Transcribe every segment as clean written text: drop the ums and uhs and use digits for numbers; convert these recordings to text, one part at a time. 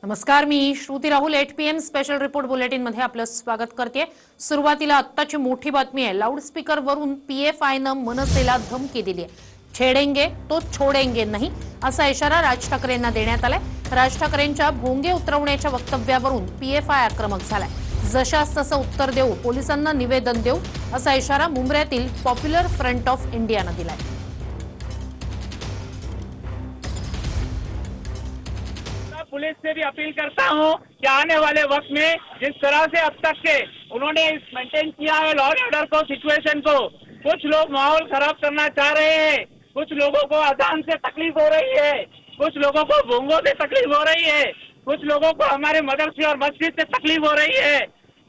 नमस्कार, मी Shruti Rahul 8 PM special report bulletin मध्ये आपलं स्वागत करते। सुरुवातीला आत्ताची मोठी बातमी आहे। लाऊडस्पीकर वरून PFIनं मनसेला धमकी दिली आहे। छेडेंगे तो छोडेंगे नहीं असा इशारा राज ठाकरेंना देण्यात आलाय। राज ठाकरेंच्या भोंगे उतरवण्याच्या वक्तव्यावरून PFI आक्रमक झालाय। जशास तसं उत्तर देऊ, पोलिसांना निवेदन देऊ असा इशारा मुंबईतील पॉप्युलर फ्रंट ऑफ इंडियानं दिलाय। पुलिस से भी अपील करता हूं कि आने वाले वक्त में जिस तरह से अब तक के उन्होंने मेंटेन किया है लॉ एंड ऑर्डर को, सिचुएशन को, कुछ लोग माहौल खराब करना चाह रहे हैं, कुछ लोगों को अजान से तकलीफ हो रही है, कुछ लोगों को भोंगों से तकलीफ हो रही है, कुछ लोगों को हमारे मदरसे और मस्जिद से तकलीफ हो रही है।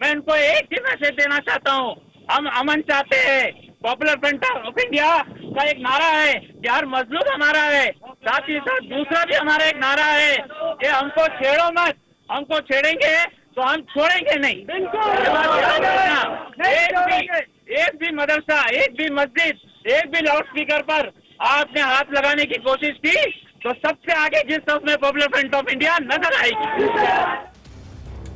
मैं उनको एक ही मैसेज देना चाहता हूँ, हम अमन चाहते हैं। पॉपुलर फ्रंट ऑफ इंडिया का एक नारा है कि हर मजलूम हमारा है, साथ ही साथ दूसरा भी हमारा एक नारा है कि हमको छेड़ो मत, हमको छेड़ेंगे तो हम छोड़ेंगे नहीं। एक भी मदरसा, एक भी मस्जिद, एक भी लाउड स्पीकर पर आपने हाथ लगाने की कोशिश की तो सबसे आगे जिस तरफ में पॉपुलर फ्रंट ऑफ इंडिया नजर आएगी।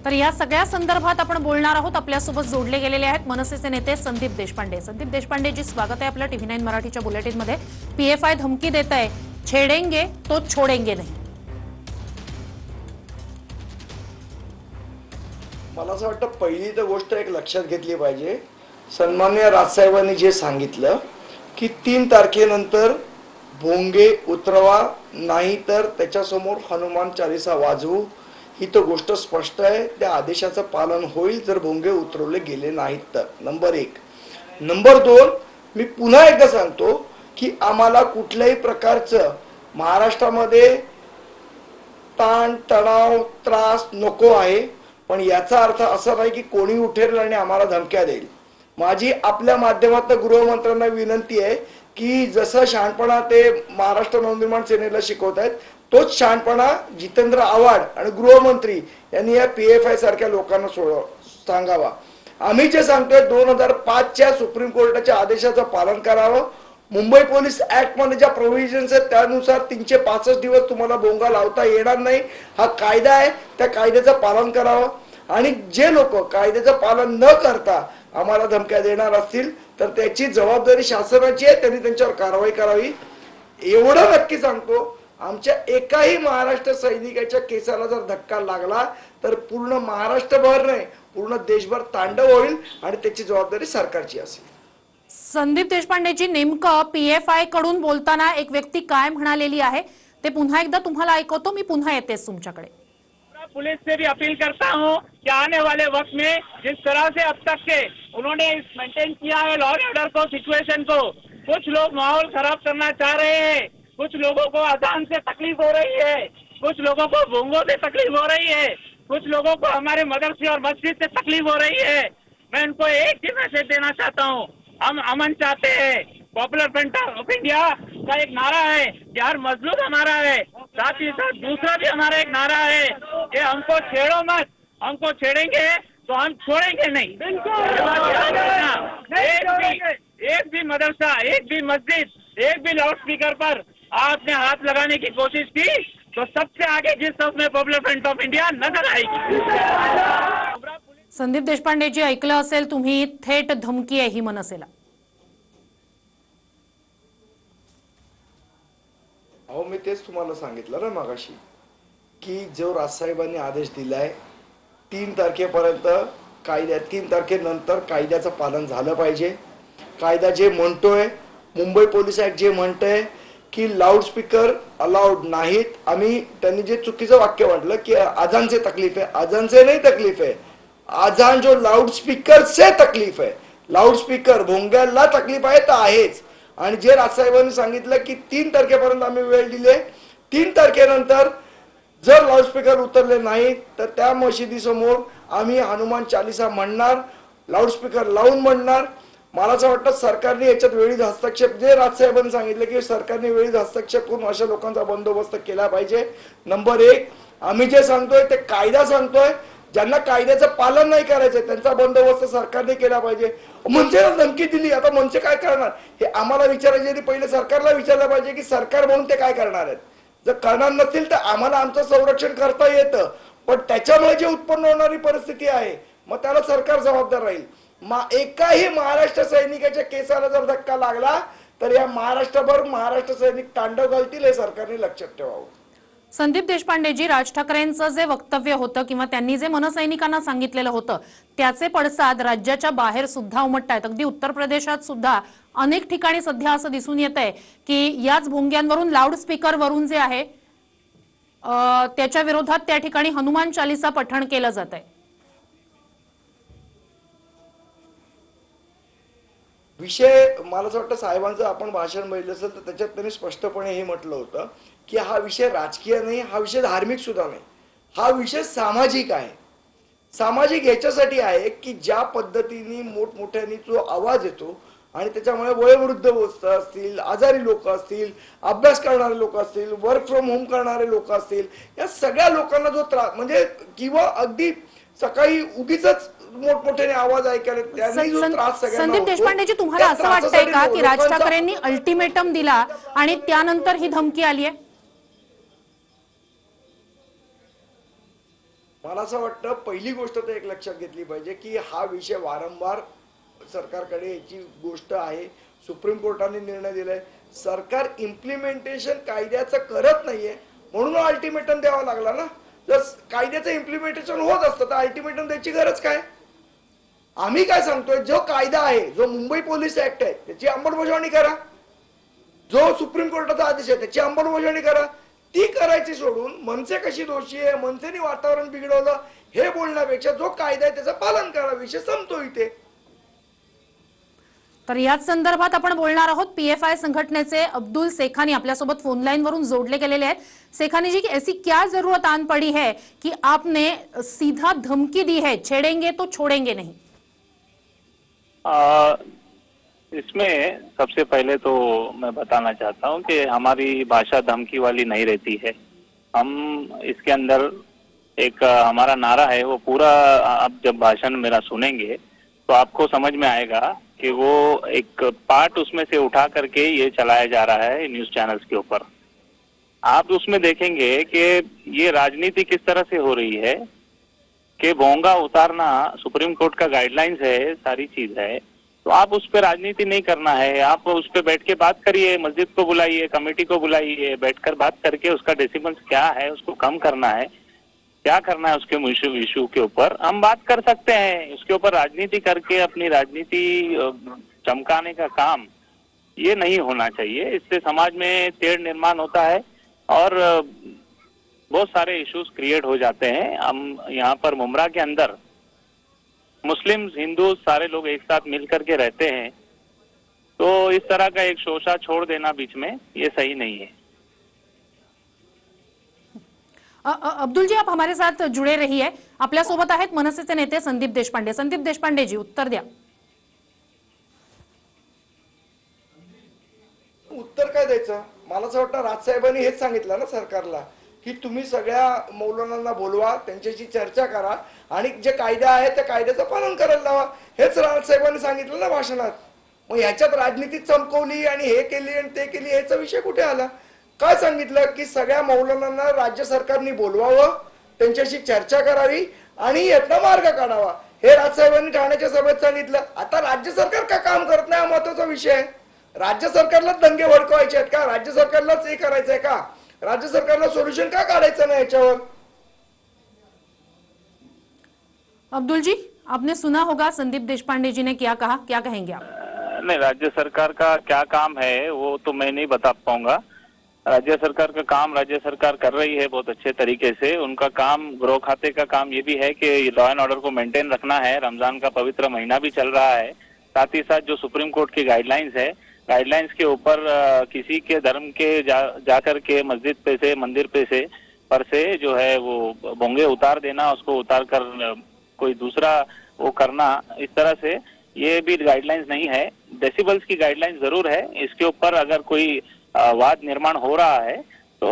तर या सगळ्या संदर्भात आपण बोलणार आहोत। आपल्यासोबत जोडले गेलेले आहेत मनसेचे नेते संदीप देशपांडे। संदीप देशपांडे जी, स्वागत आहे आपल्या TV9 मराठीच्या बुलेटिन मध्ये। PFI धमकी देत आहे, छेडेंगे तो छोडेंगे नहीं। मला असं वाटतं पहिली तर गोष्ट एक लक्षात घेतली पाहिजे, सन्माननीय राजसाहेबांनी जे सांगितलं की 3 तारखेनंतर भोंगे उतरवा, नाही तर त्याच्यासमोर हनुमान चालीसा वाजवू, ही तो गोष्ट स्पष्ट आहे। त्या आदेशाचं पालन होईल जर भोंगे उतरवले गेले नाहीत तर। नंबर 1। नंबर 2, मी पुन्हा एकदा सांगतो की आम्हाला कुठल्याही प्रकारचं महाराष्ट्रामध्ये ताण तणाव त्रास नको आहे, पण याचा अर्थ असा नाही की कोणी उठेल आणि आम्हाला धमक्या देईल। माझी आपल्या माध्यमातून गृहमंत्र्यांना विनंती आहे की जसं शहाणपणा ते महाराष्ट्र नवनिर्माण सेनेला शिकवत आहेत, तोच शहाणपणा जितेंद्र आव्हाड आणि गृहमंत्री यांनी या PFI सारख्या लोकांना सांगावा। आम्ही जे सांगतोय 2005च्या सुप्रीम कोर्टाच्या आदेशाचं पालन करावं। मुंबई पोलीस ऍक्ट मध्ये ज्या प्रोव्हिजन्स आहेत त्यानुसार 365 दिवस तुम्हाला भोंगा लावता येणार नाही, हा कायदा आहे। त्या कायद्याचं पालन करावं आणि जे लोक कायद्याचं पालन न करता आम्हाला धमक्या देणार असतील तर त्याची जबाबदारी शासनाची आहे, त्यांनी त्यांच्यावर कारवाई करावी। एवढं नक्की सांगतो, आमच्या एकाही महाराष्ट्र सैनिकाच्या केसाला जर धक्का लागला तर पूर्ण महाराष्ट्रभर नाही, पूर्ण देशभर तांडव होईल आणि त्याची जबाबदारी सरकारची असेल। संदीप देशपांडेजी, नेमकं PFI कडून बोलताना एक व्यक्ती काय म्हणालेली आहे ते पुन्हा एकदा तुम्हाला ऐकवतो। मी पुन्हा येतेच तुमच्याकडे। पुलिस से भी अपील करता हूं कि आने वाले वक्त में जिस तरह से अब तक के उन्होंने मेंटेन किया है लॉ एंड ऑर्डर को, सिचुएशन को, कुछ लोग माहौल खराब करना चाह रहे हैं, कुछ लोगों को अजान से तकलीफ हो रही है, कुछ लोगों को भोंगों से तकलीफ हो रही है, कुछ लोगों को हमारे मदरसे और मस्जिद से तकलीफ हो रही है। मैं उनको एक ही मैसेज देना चाहता हूँ, हम अमन चाहते हैं। पॉपुलर फ्रंट ऑफ इंडिया का एक नारा है कि हर मजलूम हमारा है, साथ ही साथ दूसरा भी हमारा एक नारा है कि हमको छेड़ो मत, हमको छेड़ेंगे तो हम छोड़ेंगे नहीं। एक भी मदरसा, एक भी मस्जिद, एक भी लाउड स्पीकर पर आपने हाथ लगाने की कोशिश की तो सबसे आगे जिस तरफ में पॉपुलर फ्रंट ऑफ इंडिया नजर आएगी। संदीप देशपांडेजी, ऐकलं असेल तुम्ही, थेट धमकी आहे ही मनसेला। अहो, मी तेच तुम्हाला सांगितलं ना मागाशी की जो राजसाहेबांनी आदेश दिलाय 3 तारखेपर्यंत कायद्या 3 तारखेनंतर कायद्याचं पालन झालं पाहिजे। कायदा जे म्हणतोय, मुंबई पोलीस ऍक्ट जे म्हणतंय की लाऊडस्पीकर अलाउड नाहीत, आम्ही त्यांनी जे चुकीचं वाक्य म्हटलं की अजान से तकलीफ है, अजान से नहीं तकलीफ है, अजान जो लाऊडस्पीकर से तकलीफ है, लाऊडस्पीकर भोंग्याला तकलीफ आहे तर आहेच। आणि जे राजसाहेबांनी सांगितलं की 3 तारखेपर्यंत आम्ही वेळ दिले, 3 तारखेनंतर जर लाऊडस्पीकर उतरले नाही तर त्या मशिदीसमोर आम्ही हनुमान चालीसा म्हणणार, लाऊडस्पीकर लावून म्हणणार। मला असं वाटतं सरकारने याच्यात वेळीच हस्तक्षेप, जे राजसाहेबांनी सांगितलं की सरकारने वेळीच हस्तक्षेप करून अशा लोकांचा बंदोबस्त केला पाहिजे। नंबर 1, आम्ही जे सांगतोय ते कायदा सांगतोय, ज्यांना कायद्याचं पालन नाही करायचं त्यांचा बंदोबस्त सरकारने केला पाहिजे। मनसेला धमकी दिली, आता मनसे काय करणार हे आम्हाला विचारायचे, पहिले सरकारला विचारलं पाहिजे की सरकार म्हणून ते काय करणार आहेत। जर करणार नसतील तर आम्हाला आमचं संरक्षण करता येतं, पण त्याच्यामुळे जे उत्पन्न होणारी परिस्थिती आहे मग त्याला सरकार जबाबदार राहील. एकाही महाराष्ट्र सैनिकाच्या केसाला जर धक्का लागला तर या महाराष्ट्रभर महाराष्ट्र सैनिक तांडव घालतील, हे सरकारने लक्षात ठेवावं. संदीप देशपांडेजी, राज ठाकरेंचं जे वक्तव्य होतं किंवा त्यांनी जे मनसैनिकांना सांगितलेलं होतं त्याचे पडसाद राज्याच्या बाहेर सुद्धा उमटतायत. अगदी उत्तर प्रदेशात सुद्धा अनेक ठिकाणी सध्या असं दिसून येत आहे की याच भोंग्यांवरून लाऊडस्पीकरवरून जे आहे त्याच्या विरोधात त्या ठिकाणी हनुमान चालीसा पठण केलं जात आहे. विषय मला असं वाटतं साहेबांचं आपण भाषण बघितलं असेल तर त्याच्यात त्यांनी स्पष्टपणे हे म्हटलं होतं की हा विषय राजकीय नाही, हा विषय धार्मिक सुद्धा नाही, हा विषय सामाजिक आहे. सामाजिक याच्यासाठी आहे की ज्या पद्धतीने मोठमोठ्याने जो आवाज येतो आणि त्याच्यामुळे वयोवृद्ध असतील, आजारी लोक असतील, अभ्यास करणारे लोक असतील, वर्क फ्रॉम होम करणारे लोक असतील, या सगळ्या लोकांना जो त्रास म्हणजे किंवा अगदी सकाळी उगीच मोठमोठ्याने आवाज ऐकायला त्यांनी जो त्रास सगळ्यांना संदीप होतो, देशपांडेजी, तुम्हाला त्या असं वाटतंय का की राज लोकांचा- ठाकरेंनी अल्टिमेटम दिला आणि त्यानंतर ही धमकी आली आहे? मला असं वाटतं पहिली गोष्ट तर एक लक्षात घेतली पाहिजे की हा विषय वारंवार सरकारकडे याची गोष्ट आहे. सुप्रीम कोर्टाने निर्णय दिलाय, सरकार इम्प्लिमेंटेशन कायद्याचं करत नाहीये म्हणून अल्टिमेटम द्यावा लागला ना. जर कायद्याचं इम्प्लिमेंटेशन होत असतं तर अल्टिमेटम द्यायची गरज काय? आम्ही काय सांगतोय, जो कायदा आहे, जो मुंबई पोलीस ऍक्ट आहे त्याची अंमलबजावणी करा, जो सुप्रीम कोर्टाचा आदेश आहे त्याची अंमलबजावणी करा. ती करायची सोडून मनसे कशी दोषी आहे, मनसेने वातावरण बिघडवलं हे बोलण्यापेक्षा जो कायदा आहे त्याचं पालन करा, विषय संपतो इथे. तर याच संदर्भात आपण बोलणार आहोत. पीएफआई संघटनेचे अब्दुल सेखानी आपल्यासोबत फोन लाइन वरून जोडले गेलेले आहेत. सेखानी जी, ऐसी क्या जरूरत आन पड़ी है कि आपने सीधा धमकी दी है, छेड़ेंगे तो छोड़ेंगे नहीं? इसमें सबसे पहले तो मैं बताना चाहता हूं कि हमारी भाषा धमकी वाली नहीं रहती है. हम इसके अंदर एक हमारा नारा है, वो पूरा आप जब भाषण मेरा सुनेंगे तो आपको समझ में आएगा कि वो एक पार्ट उसमें से उठा करके ये चलाया जा रहा है न्यूज चैनल्स के ऊपर. आप उसमें देखेंगे कि ये राजनीति किस तरह से हो रही है कि भोंगा उतारना सुप्रीम कोर्ट का गाइडलाइंस है, सारी चीज है, तो आप उस पर राजनीति नहीं करना है. आप उस पर बैठ के बात करिए, मस्जिद को बुलाइए, कमेटी को बुलाइए, बैठकर बात करके उसका डेसिबल्स क्या है उसको कम करना है, क्या करना है उसके इशू के ऊपर हम बात कर सकते हैं. उसके ऊपर राजनीति करके अपनी राजनीति चमकाने का काम ये नहीं होना चाहिए. इससे समाज में तेढ़ निर्माण होता है और बहुत सारे इश्यूज क्रिएट हो जाते हैं. हम यहाँ पर मुमरा के अंदर मुस्लिम हिंदू सारे लोग एक साथ मिल करके रहते हैं, तो इस तरह का एक शोषा छोड़ देना बीच में ये सही नहीं है. अब्दुल जी, आप हमारे साथ जुड़े रहिए. आपल्यासोबत आहेत मनसेचे नेते संदीप देशपांडे. संदीप देशपांडे जी, उत्तर द्या. उत्तर काय द्यायचं? मला असं वाटतं राजसाहेबांनी हेच सांगितलं ना सरकारला की तुम्ही सगळ्या मौलानांना बोलवा, त्यांच्याशी चर्चा करा आणि जे कायदा आहे त्या कायद्याचं पालन करायला लावा. हेच राजसाहेबांनी सांगितलं ना भाषणात. मग ह्याच्यात राजनीती चमकवली आणि हे केली आणि ते केली, ह्याचा विषय कुठे आला? काय सांगितलं की सगळ्या मौलानांना राज्य सरकारने बोलवावं, त्यांच्याशी चर्चा करावी आणि यातनं मार्ग काढावा, हे राजसाहेबांनी ठाण्याच्या सभेत सांगितलं. आता राज्य सरकार का काम करत नाही हा महत्वाचा विषय आहे. राज्य सरकारलाच दंगे भडकवायचे आहेत का? राज्य सरकारलाच हे करायचंय का? राज्य सरकारला सोल्युशन का काढायचं नाही याच्यावर? अब्दुल जी, आपने सुना होगा संदीप देशपांडे जी ने क्या कहा, क्या कहेंगे आप? नहीं, राज्य सरकार का क्या काम है वो तो मैं नहीं बता पाऊंगा. राज्य सरकार का काम राज्य सरकार कर रही है बहुत अच्छे तरीके से. उनका काम, गृह खाते का काम ये भी है कि लॉ एंड ऑर्डर को मेंटेन रखना है. रमजान का पवित्र महीना भी चल रहा है. साथ ही साथ जो सुप्रीम कोर्ट की गाइडलाइंस है, गाइडलाइंस के ऊपर किसी के धर्म के जाकर के मस्जिद पे से, मंदिर पे से पर से जो है वो भोंगे उतार देना, उसको उतार कर कोई दूसरा वो करना, इस तरह से ये भी गाइडलाइंस नहीं है. डेसिबल्स की गाइडलाइंस जरूर है. इसके ऊपर अगर कोई वाद निर्माण हो रहा है तो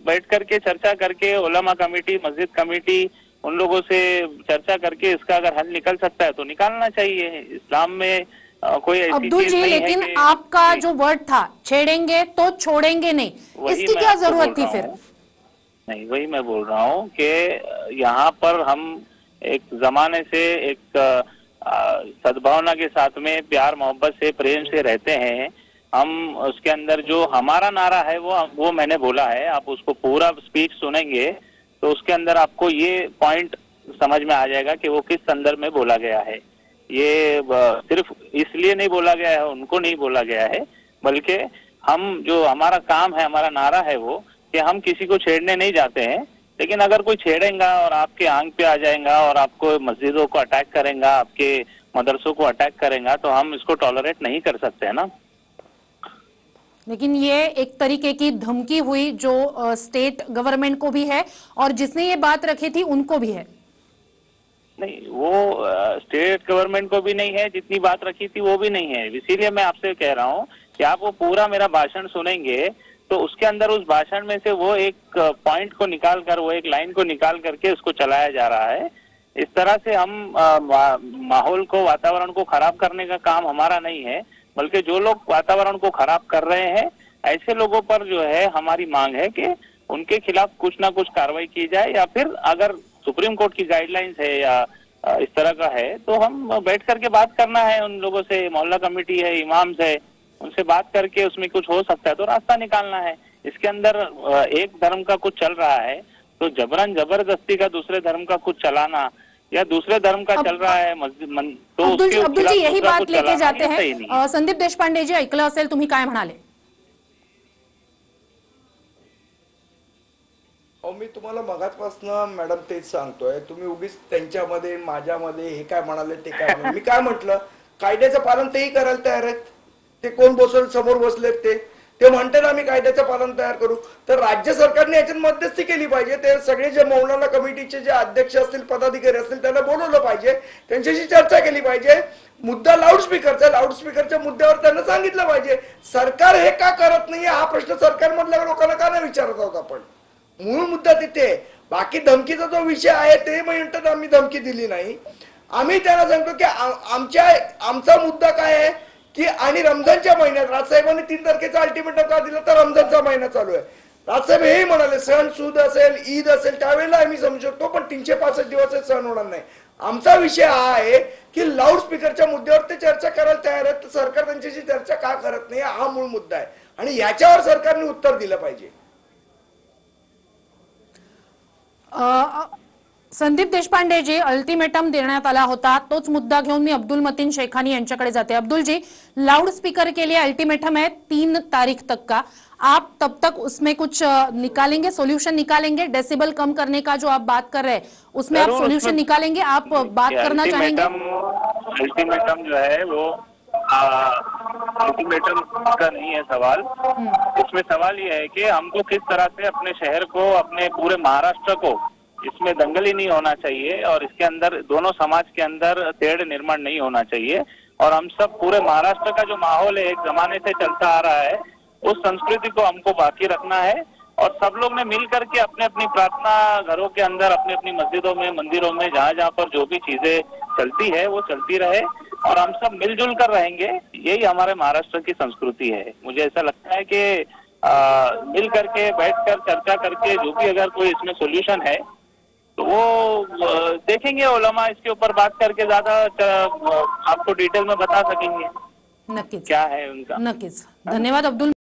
बैठ करके चर्चा करके उलमा कमेटी, मस्जिद कमेटी, उन लोगों से चर्चा करके इसका अगर हल निकल सकता है तो निकालना चाहिए. इस्लाम में कोई ऐसी अब्दुल चीज जी, नहीं है लेकिन कि आपका जो वर्ड था छेड़ेंगे तो छोड़ेंगे नहीं, वही इसकी मैं क्या आपको जरूरत बोल थी रहा फिर? हूँ। नहीं, वही मैं बोल रहा हूँ कि यहाँ पर हम एक जमाने से एक सद्भावना के साथ में प्यार मोहब्बत से प्रेम से रहते हैं। हम उसके अंदर जो हमारा नारा है वो मैंने बोला है। आप उसको पूरा स्पीच सुनेंगे तो उसके अंदर आपको ये पॉइंट समझ में आ जाएगा कि वो किस संदर्भ में बोला गया है। ये सिर्फ इसलिए नहीं बोला गया है, उनको नहीं बोला गया है, बल्कि हम जो हमारा काम है, हमारा नारा है वो कि हम किसी को छेड़ने नहीं जाते हैं। लेकिन अगर कोई छेड़ेगा और आपके आंग पे आ जाएगा और आपको मस्जिदों को अटैक करेगा, आपके मदरसों को अटैक करेगा, तो हम इसको टॉलरेट नहीं कर सकते है ना। लेकिन ये एक तरीके की धमकी हुई जो स्टेट गवर्नमेंट को भी है और जिसने ये बात रखी थी उनको भी है। नहीं, वो स्टेट गवर्नमेंट को भी नहीं है, जितनी बात रखी थी वो भी नहीं है। इसीलिए मैं आपसे कह रहा हूँ कि आप वो पूरा मेरा भाषण सुनेंगे तो उसके अंदर उस भाषण में से वो एक पॉइंट को निकाल कर, वो एक लाइन को निकाल करके उसको चलाया जा रहा है। इस तरह से हम माहौल को, वातावरण को खराब करने का काम हमारा नहीं है, बल्कि जो लोग वातावरण को खराब कर रहे हैं ऐसे लोगों पर जो है हमारी मांग है कि उनके खिलाफ कुछ ना कुछ कार्रवाई की जाए, या फिर अगर सुप्रीम कोर्ट की गाइडलाइंस है या इस तरह का है तो हम बैठ करके बात करना है उन लोगों से। मोहल्ला कमेटी है, इमाम है, उनसे बात करके उसमें कुछ हो सकता है तो रास्ता निकालना है। इसके अंदर एक धर्म का कुछ चल रहा है तो जबरन जबरदस्ती का दूसरे धर्म का कुछ चलाना, या दूसरे धर्म का चल रहा है तो अब्दुल जी, यही बात लेके जाते सही नहीं है। हैं। संदीप देशपांडे जी, ऐकलं असेल तुम्ही काय म्हणाले? मी तुम्हाला मगाचपासून मॅडम तेच सांगतोय, तुम्ही उगीच त्यांच्यामध्ये माझ्यामध्ये हे काय म्हणाले ते काय म्हणाले. मी काय म्हटलं, कायद्याचं पालन तेही करायला तयार आहेत. ते कोण बसवलं समोर बसलेत ते म्हणतात आम्ही कायद्याचं पालन तयार करू. तर राज्य सरकारने याच्यात मध्यस्थी केली पाहिजे. ते सगळे जे मौलाना कमिटीचे जे अध्यक्ष असतील, पदाधिकारी असतील, त्यांना बोलवलं पाहिजे, त्यांच्याशी चर्चा केली पाहिजे. मुद्दा लाऊडस्पीकरच्या मुद्द्यावर त्यांना सांगितलं पाहिजे. सरकार हे का करत नाहीये हा प्रश्न सरकारमधल्या लोकांना का नाही विचारत आहोत आपण. मूळ मुद्दा तिथे. बाकी धमकीचा जो विषय आहे ते म्हणतात आम्ही धमकी दिली नाही. आम्ही त्यांना सांगतो की आमचा मुद्दा काय आहे की, आणि रमजानच्या महिन्यात राजसाहेबांनी 3 तारखेचा अल्टिमेटम का दिला, तर रमजानचा महिना चालू आहे. राजसाहेब हे म्हणाले सण सूद असेल, ईद असेल, त्यावेळेला आम्ही समजू शकतो, पण 365 दिवस सण होणार नाही. आमचा विषय हा आहे की लाऊडस्पीकरच्या मुद्द्यावर ते चर्चा करायला तयार आहेत, तर सरकार त्यांच्याशी चर्चा का करत नाही हा मूळ मुद्दा आहे आणि याच्यावर सरकारने उत्तर दिलं पाहिजे. संदीप देशपांडे जी, अल्टिमेटम देण्यात आला होता, तोच मुद्दा घेऊन मी अब्दुल मतीन शेखानी यांच्याकडे जाते. अब्दुल जी, लाउड स्पीकर के लिए अल्टिमेटम है 3 तारीख तक का, आप तब तक उसमें कुछ निकालेंगे, सॉल्यूशन निकालेंगे? डेसिबल कम करने का जो आप बात कर रहे हैं उसमें आप सॉल्यूशन निकालेंगे, आप बात करना चाहेंगे? अल्टीमेटम जो है वो अल्टीमेटम का नहीं है सवाल। इसमें सवाल ये है कि हमको किस तरह से अपने शहर को, अपने पूरे महाराष्ट्र को, इसमें दंगल ही नहीं होना चाहिए और इसके अंदर दोनों समाज के अंदर तेड़ निर्माण नहीं होना चाहिए। और हम सब पूरे महाराष्ट्र का जो माहौल है एक जमाने से चलता आ रहा है, उस संस्कृति को हमको बाकी रखना है और सब लोग ने मिल करके अपने अपनी प्रार्थना घरों के अंदर, अपनी अपनी मस्जिदों में, मंदिरों में, जहाँ जहाँ पर जो भी चीजें चलती है वो चलती रहे और हम सब मिलजुल कर रहेंगे। यही हमारे महाराष्ट्र की संस्कृति है। मुझे ऐसा लगता है कि मिल करके, बैठकर चर्चा करके जो भी अगर कोई इसमें सोल्यूशन है तो वो देखेंगे। उलमा इसके ऊपर बात करके ज्यादा आपको डिटेल में बता सकेंगे नक्कीच क्या है उनका। नक्कीच. धन्यवाद अब्दुल.